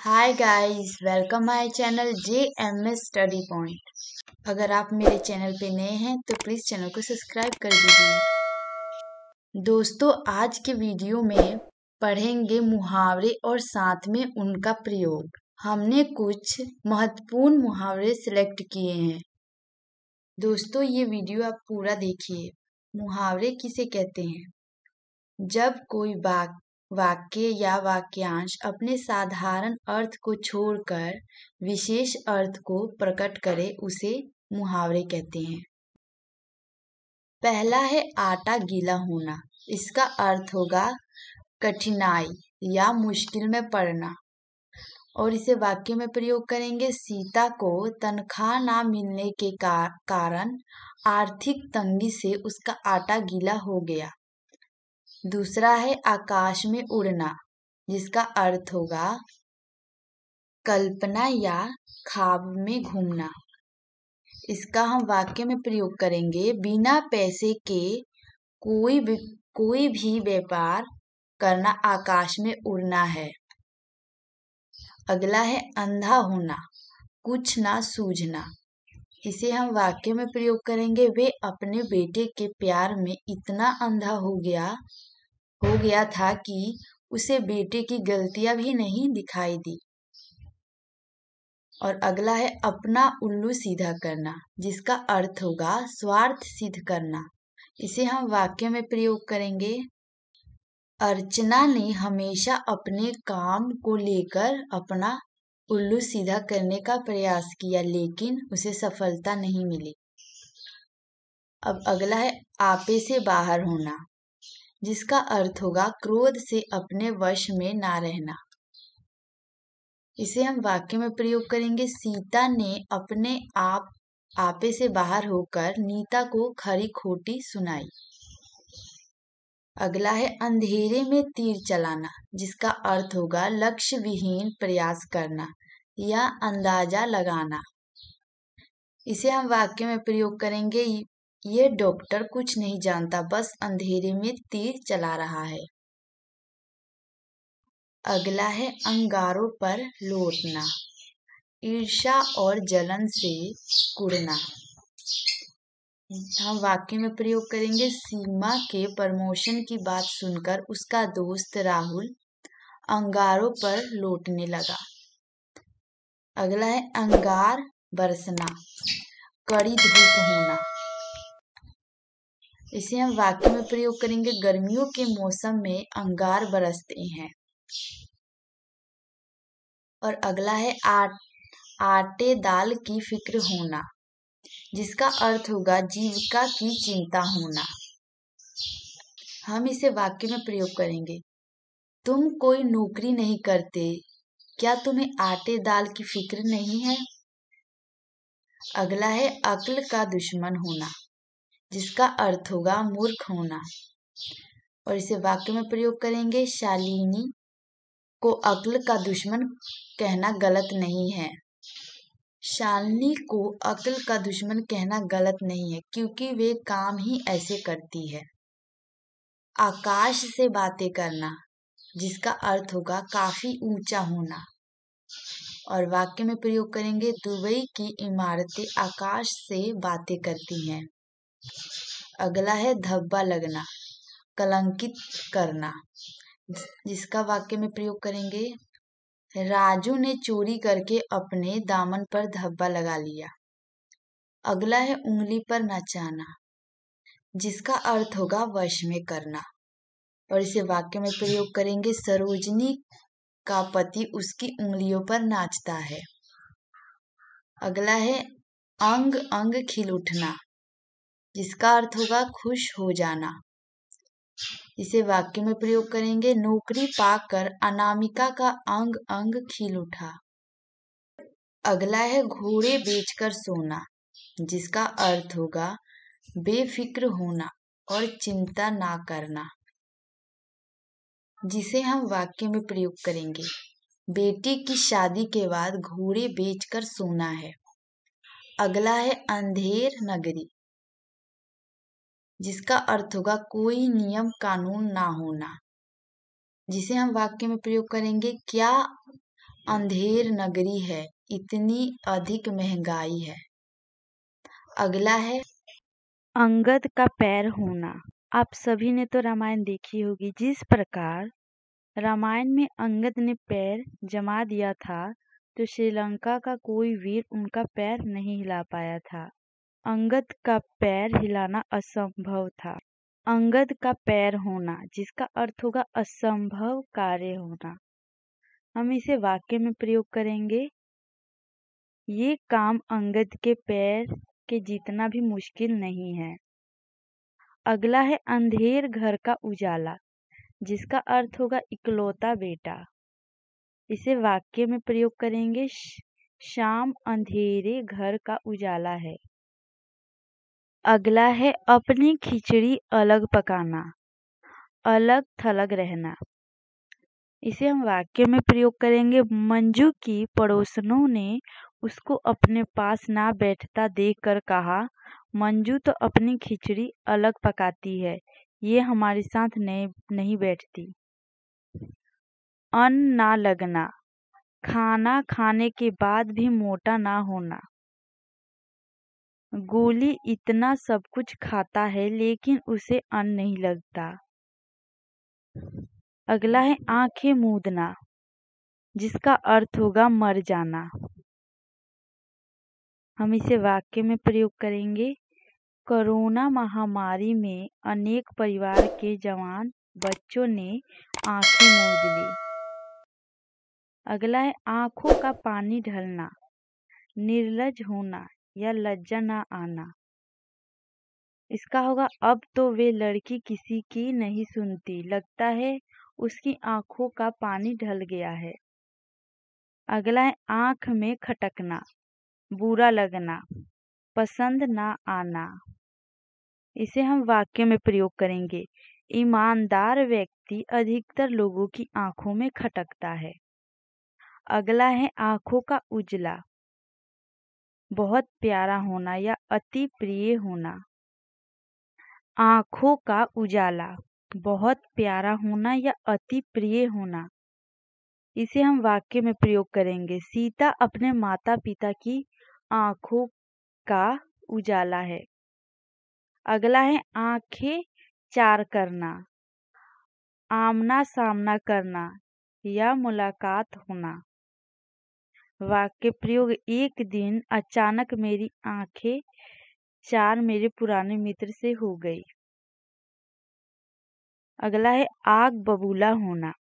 Hi guys, welcome my channel JMS study point. अगर आप मेरे चैनल पे नए हैं तो प्लीज़ चैनल को सब्सक्राइब कर दीजिए। दोस्तों, आज के वीडियो में पढ़ेंगे मुहावरे और साथ में उनका प्रयोग। हमने कुछ महत्वपूर्ण मुहावरे सिलेक्ट किए हैं। दोस्तों, ये वीडियो आप पूरा देखिए। मुहावरे किसे कहते हैं? जब कोई वाक्य या वाक्यांश अपने साधारण अर्थ को छोड़कर विशेष अर्थ को प्रकट करे उसे मुहावरे कहते हैं। पहला है आटा गीला होना। इसका अर्थ होगा कठिनाई या मुश्किल में पड़ना। और इसे वाक्य में प्रयोग करेंगे, सीता को तनख्वाह ना मिलने के कारण आर्थिक तंगी से उसका आटा गीला हो गया। दूसरा है आकाश में उड़ना, जिसका अर्थ होगा कल्पना या ख्वाब में घूमना। इसका हम वाक्य में प्रयोग करेंगे, बिना पैसे के कोई भी व्यापार करना आकाश में उड़ना है। अगला है अंधा होना, कुछ ना सूझना। इसे हम वाक्य में प्रयोग करेंगे, वे अपने बेटे के प्यार में इतना अंधा हो गया था कि उसे बेटे की गलतियां भी नहीं दिखाई दी। और अगला है अपना उल्लू सीधा करना, जिसका अर्थ होगा स्वार्थ सिद्ध करना। इसे हम वाक्य में प्रयोग करेंगे, अर्चना ने हमेशा अपने काम को लेकर अपना उल्लू सीधा करने का प्रयास किया, लेकिन उसे सफलता नहीं मिली। अब अगला है आपे से बाहर होना, जिसका अर्थ होगा क्रोध से अपने वश में ना रहना। इसे हम वाक्य में प्रयोग करेंगे, सीता ने अपने आपे से बाहर होकर नीता को खरी खोटी सुनाई। अगला है अंधेरे में तीर चलाना, जिसका अर्थ होगा लक्ष्य विहीन प्रयास करना या अंदाजा लगाना। इसे हम वाक्य में प्रयोग करेंगे, ये डॉक्टर कुछ नहीं जानता, बस अंधेरे में तीर चला रहा है। अगला है अंगारों पर लौटना, ईर्ष्या और जलन से कुढ़ना। हम वाक्य में प्रयोग करेंगे, सीमा के प्रमोशन की बात सुनकर उसका दोस्त राहुल अंगारों पर लौटने लगा। अगला है अंगार बरसना, कड़ी धूप होना। इसे हम वाक्य में प्रयोग करेंगे, गर्मियों के मौसम में अंगार बरसते हैं। और अगला है आटे दाल की फिक्र होना, जिसका अर्थ होगा जीविका की चिंता होना। हम इसे वाक्य में प्रयोग करेंगे, तुम कोई नौकरी नहीं करते, क्या तुम्हें आटे दाल की फिक्र नहीं है? अगला है अक्ल का दुश्मन होना, जिसका अर्थ होगा मूर्ख होना। और इसे वाक्य में प्रयोग करेंगे, शालिनी को अक्ल का दुश्मन कहना गलत नहीं है। शालिनी को अक्ल का दुश्मन कहना गलत नहीं है, क्योंकि वे काम ही ऐसे करती है। आकाश से बातें करना, जिसका अर्थ होगा काफी ऊंचा होना। और वाक्य में प्रयोग करेंगे, दुबई की इमारतें आकाश से बातें करती हैं। अगला है धब्बा लगना, कलंकित करना, जिसका वाक्य में प्रयोग करेंगे, राजू ने चोरी करके अपने दामन पर धब्बा लगा लिया। अगला है उंगली पर नचाना, जिसका अर्थ होगा वश में करना। और इसे वाक्य में प्रयोग करेंगे, सरोजनी का पति उसकी उंगलियों पर नाचता है। अगला है अंग अंग खिल उठना, जिसका अर्थ होगा खुश हो जाना। इसे वाक्य में प्रयोग करेंगे, नौकरी पाकर अनामिका का अंग अंग खिल उठा। अगला है घोड़े बेचकर सोना, जिसका अर्थ होगा बेफिक्र होना और चिंता ना करना। जिसे हम वाक्य में प्रयोग करेंगे, बेटी की शादी के बाद घोड़े बेचकर सोना है। अगला है अंधेर नगरी, जिसका अर्थ होगा कोई नियम कानून ना होना। जिसे हम वाक्य में प्रयोग करेंगे, क्या अंधेर नगरी है, इतनी अधिक महंगाई है। अगला है अंगद का पैर होना। आप सभी ने तो रामायण देखी होगी। जिस प्रकार रामायण में अंगद ने पैर जमा दिया था तो श्रीलंका का कोई वीर उनका पैर नहीं हिला पाया था। अंगद का पैर हिलाना असंभव था। अंगद का पैर होना, जिसका अर्थ होगा असंभव कार्य होना। हम इसे वाक्य में प्रयोग करेंगे। ये काम अंगद के पैर के जितना भी मुश्किल नहीं है। अगला है अंधेर घर का उजाला, जिसका अर्थ होगा इकलौता बेटा। इसे वाक्य में प्रयोग करेंगे। शाम अंधेरे घर का उजाला है। अगला है अपनी खिचड़ी अलग पकाना, अलग थलग रहना। इसे हम वाक्य में प्रयोग करेंगे। मंजू की पड़ोसनों ने उसको अपने पास ना बैठता देखकर कहा, मंजू तो अपनी खिचड़ी अलग पकाती है, ये हमारे साथ नहीं बैठती। अन्न ना लगना, खाना खाने के बाद भी मोटा ना होना। गोली इतना सब कुछ खाता है लेकिन उसे अन्न नहीं लगता। अगला है आंखें मूंदना, जिसका अर्थ होगा मर जाना। हम इसे वाक्य में प्रयोग करेंगे। कोरोना महामारी में अनेक परिवार के जवान बच्चों ने आंखें मूंद ली। अगला है आंखों का पानी ढलना, निर्लज होना या लज्जा ना आना। इसका होगा अब तो वे लड़की किसी की नहीं सुनती, लगता है उसकी आंखों का पानी ढल गया है। अगला है आंख में खटकना, बुरा लगना, पसंद ना आना। इसे हम वाक्य में प्रयोग करेंगे। ईमानदार व्यक्ति अधिकतर लोगों की आंखों में खटकता है। अगला है आंखों का उजला, बहुत प्यारा होना या अति प्रिय होना। आंखों का उजाला, बहुत प्यारा होना या अति प्रिय होना। इसे हम वाक्य में प्रयोग करेंगे। सीता अपने माता पिता की आंखों का उजाला है। अगला है आंखें चार करना, आमना सामना करना या मुलाकात होना। वाक्य प्रयोग। एक दिन अचानक मेरी आंखें चार मेरे पुराने मित्र से हो गई। अगला है आग बबूला होना,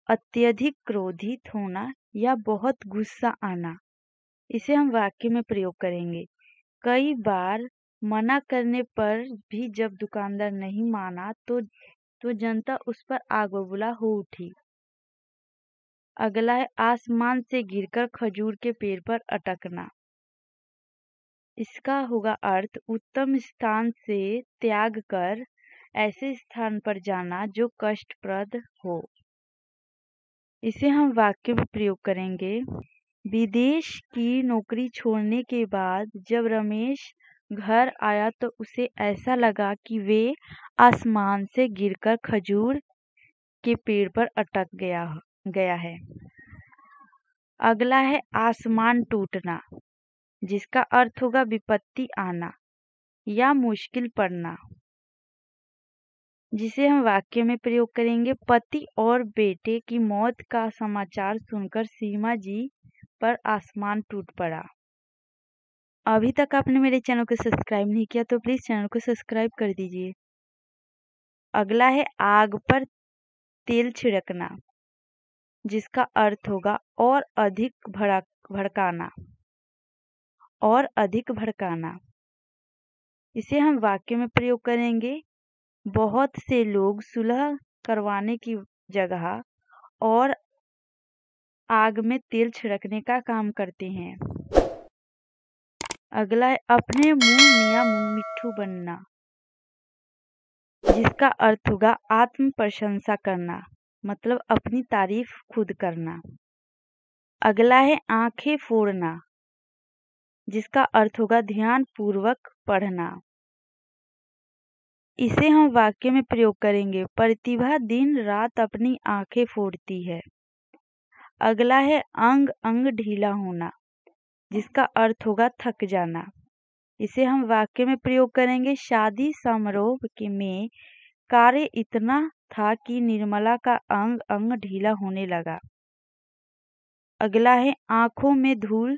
अत्यधिक क्रोधित होना या बहुत गुस्सा आना। इसे हम वाक्य में प्रयोग करेंगे। कई बार मना करने पर भी जब दुकानदार नहीं माना तो जनता उस पर आग बबूला हो उठी। अगला है आसमान से गिरकर खजूर के पेड़ पर अटकना। इसका होगा अर्थ उत्तम स्थान से त्याग कर ऐसे स्थान पर जाना जो कष्टप्रद हो। इसे हम वाक्य में प्रयोग करेंगे। विदेश की नौकरी छोड़ने के बाद जब रमेश घर आया तो उसे ऐसा लगा कि वे आसमान से गिरकर खजूर के पेड़ पर अटक गया है। अगला है आसमान टूटना, जिसका अर्थ होगा विपत्ति आना या मुश्किल पड़ना। जिसे हम वाक्य में प्रयोग करेंगे। पति और बेटे की मौत का समाचार सुनकर सीमा जी पर आसमान टूट पड़ा। अभी तक आपने मेरे चैनल को सब्सक्राइब नहीं किया तो प्लीज़ चैनल को सब्सक्राइब कर दीजिए। अगला है आग पर तेल छिड़कना, जिसका अर्थ होगा और अधिक भड़काना, और अधिक भड़काना। इसे हम वाक्य में प्रयोग करेंगे। बहुत से लोग सुलह करवाने की जगह और आग में तेल छिड़कने का काम करते हैं। अगला है अपने मुंह मियां मिट्ठू बनना, जिसका अर्थ होगा आत्म प्रशंसा करना, मतलब अपनी तारीफ खुद करना। अगला है आंखें फोड़ना, जिसका अर्थ होगा ध्यान पूर्वक पढ़ना। इसे हम वाक्य में प्रयोग करेंगे। प्रतिभा दिन रात अपनी आंखें फोड़ती है। अगला है अंग अंग ढीला होना, जिसका अर्थ होगा थक जाना। इसे हम वाक्य में प्रयोग करेंगे। शादी समारोह में कार्य इतना था कि निर्मला का अंग अंग ढीला होने लगा। अगला है आंखों में धूल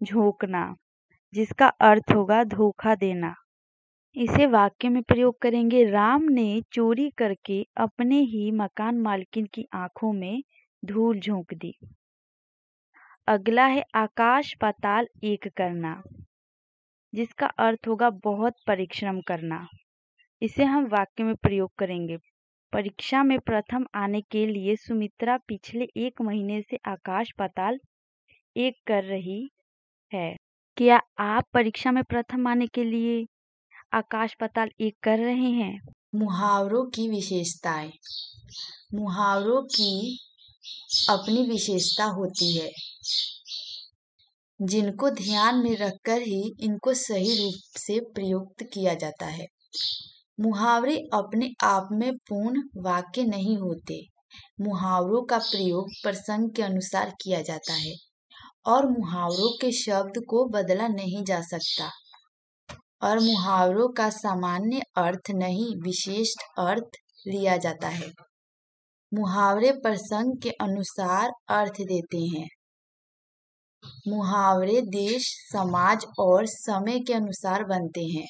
झोंकना, जिसका अर्थ होगा धोखा देना। इसे वाक्य में प्रयोग करेंगे। राम ने चोरी करके अपने ही मकान मालकिन की आंखों में धूल झोंक दी। अगला है आकाश पाताल एक करना, जिसका अर्थ होगा बहुत परिश्रम करना। इसे हम वाक्य में प्रयोग करेंगे। परीक्षा में प्रथम आने के लिए सुमित्रा पिछले 1 महीने से आकाश पाताल एक कर रही है। क्या आप परीक्षा में प्रथम आने के लिए आकाश पाताल एक कर रहे हैं? मुहावरों की विशेषताएं। मुहावरों की अपनी विशेषता होती है, जिनको ध्यान में रखकर ही इनको सही रूप से प्रयुक्त किया जाता है। मुहावरे अपने आप में पूर्ण वाक्य नहीं होते। मुहावरों का प्रयोग प्रसंग के अनुसार किया जाता है और मुहावरों के शब्द को बदला नहीं जा सकता और मुहावरों का सामान्य अर्थ नहीं विशिष्ट अर्थ लिया जाता है। मुहावरे प्रसंग के अनुसार अर्थ देते हैं। मुहावरे देश, समाज और समय के अनुसार बनते हैं।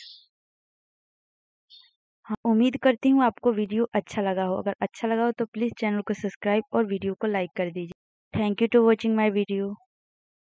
हाँ, उम्मीद करती हूँ आपको वीडियो अच्छा लगा हो। अगर अच्छा लगा हो तो प्लीज़ चैनल को सब्सक्राइब और वीडियो को लाइक कर दीजिए। Thank you to watching my video.